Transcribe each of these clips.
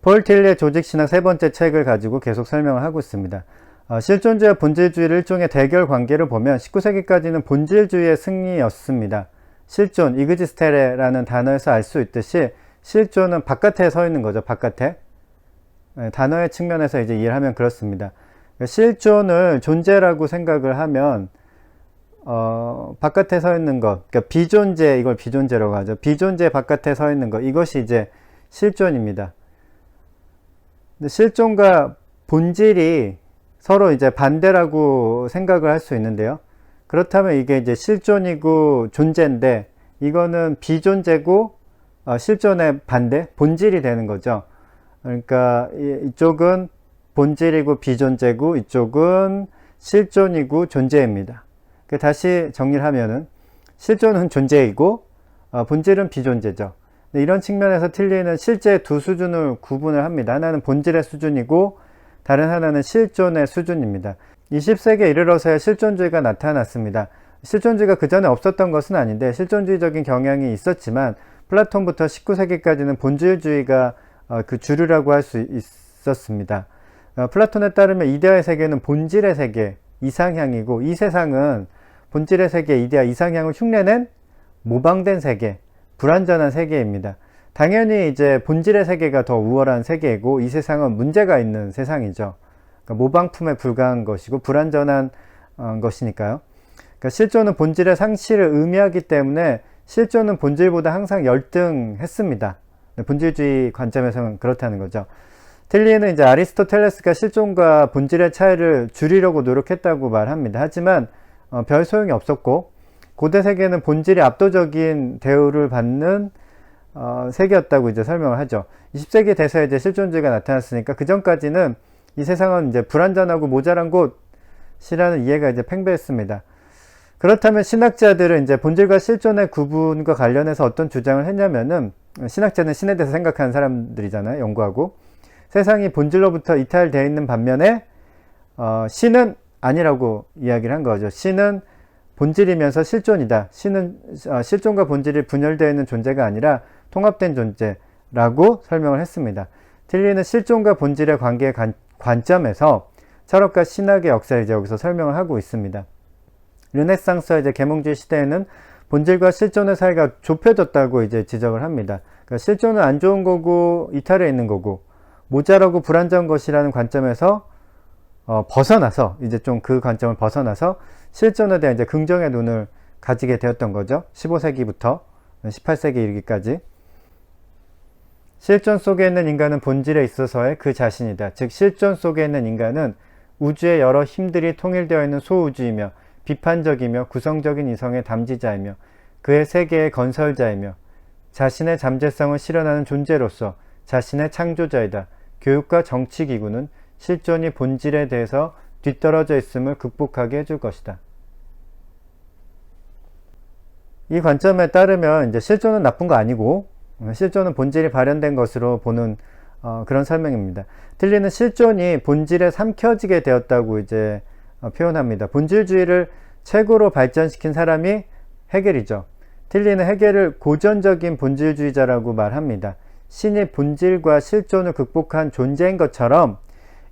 폴 틸리의 조직신학 세 번째 책을 가지고 계속 설명을 하고 있습니다. 실존주의와 본질주의를 일종의 대결 관계를 보면 19세기까지는 본질주의의 승리였습니다. 실존, 이그지스테레라는 단어에서 알 수 있듯이 실존은 바깥에 서 있는 거죠. 바깥에. 단어의 측면에서 이제 이해를 하면 그렇습니다. 실존을 존재라고 생각을 하면 바깥에 서 있는 것, 그러니까 비존재, 이걸 비존재라고 하죠. 비존재 바깥에 서 있는 것, 이것이 이제 실존입니다. 근데 실존과 본질이 서로 이제 반대라고 생각을 할 수 있는데요. 그렇다면 이게 이제 실존이고 존재인데, 이거는 비존재고 실존의 반대, 본질이 되는 거죠. 그러니까 이쪽은 본질이고 비존재고 이쪽은 실존이고 존재입니다. 다시 정리를 하면은 실존은 존재이고 본질은 비존재죠. 이런 측면에서 틸리는 실제 두 수준을 구분을 합니다. 하나는 본질의 수준이고 다른 하나는 실존의 수준입니다. 20세기에 이르러서야 실존주의가 나타났습니다. 실존주의가 그 전에 없었던 것은 아닌데 실존주의적인 경향이 있었지만 플라톤부터 19세기까지는 본질주의가 그 주류라고 할 수 있었습니다. 플라톤에 따르면 이데아의 세계는 본질의 세계, 이상향이고 이 세상은 본질의 세계, 이데아, 이상향을 흉내낸 모방된 세계, 불완전한 세계입니다. 당연히 이제 본질의 세계가 더 우월한 세계이고 이 세상은 문제가 있는 세상이죠. 그러니까 모방품에 불과한 것이고 불완전한 것이니까요. 그러니까 실존은 본질의 상실을 의미하기 때문에 실존은 본질보다 항상 열등했습니다. 본질주의 관점에서는 그렇다는 거죠. 틸리는 이제 아리스토텔레스가 실존과 본질의 차이를 줄이려고 노력했다고 말합니다. 하지만 별 소용이 없었고 고대 세계는 본질이 압도적인 대우를 받는 세계였다고 이제 설명을 하죠. 20세기 돼서 이제 실존주의가 나타났으니까 그 전까지는 이 세상은 이제 불완전하고 모자란 곳이라는 이해가 이제 팽배했습니다. 그렇다면 신학자들은 이제 본질과 실존의 구분과 관련해서 어떤 주장을 했냐면은 신학자는 신에 대해서 생각하는 사람들이잖아요. 연구하고 세상이 본질로부터 이탈되어 있는 반면에 신은 아니라고 이야기를 한 거죠. 신은 본질이면서 실존이다. 신은 실존과 본질이 분열되어 있는 존재가 아니라 통합된 존재라고 설명을 했습니다. 틸리는 실존과 본질의 관계의 관점에서 철학과 신학의 역사를 이제 여기서 설명을 하고 있습니다. 르네상스와 이제 계몽주의 시대에는 본질과 실존의 사이가 좁혀졌다고 이제 지적을 합니다. 그러니까 실존은 안 좋은 거고 이탈해 있는 거고 모자라고 불완전한 것이라는 관점에서 벗어나서 이제 좀 그 관점을 벗어나서 실존에 대한 이제 긍정의 눈을 가지게 되었던 거죠. 15세기부터 18세기 이르기까지. 실존 속에 있는 인간은 본질에 있어서의 그 자신이다. 즉 실존 속에 있는 인간은 우주의 여러 힘들이 통일되어 있는 소우주이며 비판적이며 구성적인 이성의 담지자이며 그의 세계의 건설자이며 자신의 잠재성을 실현하는 존재로서 자신의 창조자이다. 교육과 정치기구는 실존이 본질에 대해서 뒤떨어져 있음을 극복하게 해줄 것이다. 이 관점에 따르면 이제 실존은 나쁜 거 아니고 실존은 본질이 발현된 것으로 보는 그런 설명입니다. 틸리는 실존이 본질에 삼켜지게 되었다고 이제 표현합니다. 본질주의를 최고로 발전시킨 사람이 헤겔이죠. 틸리는 헤겔을 고전적인 본질주의자라고 말합니다. 신이 본질과 실존을 극복한 존재인 것처럼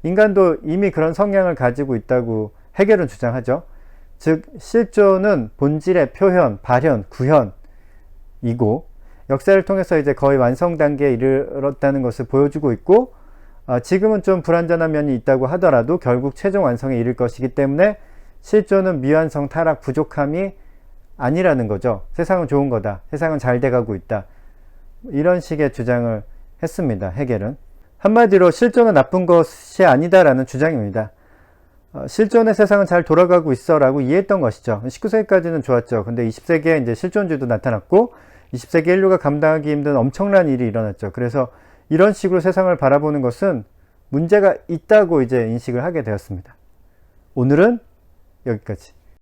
인간도 이미 그런 성향을 가지고 있다고 헤겔은 주장하죠. 즉 실존은 본질의 표현, 발현, 구현이고 역사를 통해서 이제 거의 완성 단계에 이르렀다는 것을 보여주고 있고 지금은 좀 불완전한 면이 있다고 하더라도 결국 최종 완성에 이를 것이기 때문에 실존은 미완성, 타락, 부족함이 아니라는 거죠. 세상은 좋은 거다. 세상은 잘 돼가고 있다. 이런 식의 주장을 했습니다. 헤겔은. 한마디로 실존은 나쁜 것이 아니다라는 주장입니다. 실존의 세상은 잘 돌아가고 있어 라고 이해했던 것이죠. 19세기까지는 좋았죠. 근데 20세기에 이제 실존주의도 나타났고 20세기 인류가 감당하기 힘든 엄청난 일이 일어났죠. 그래서 이런 식으로 세상을 바라보는 것은 문제가 있다고 이제 인식을 하게 되었습니다. 오늘은 여기까지.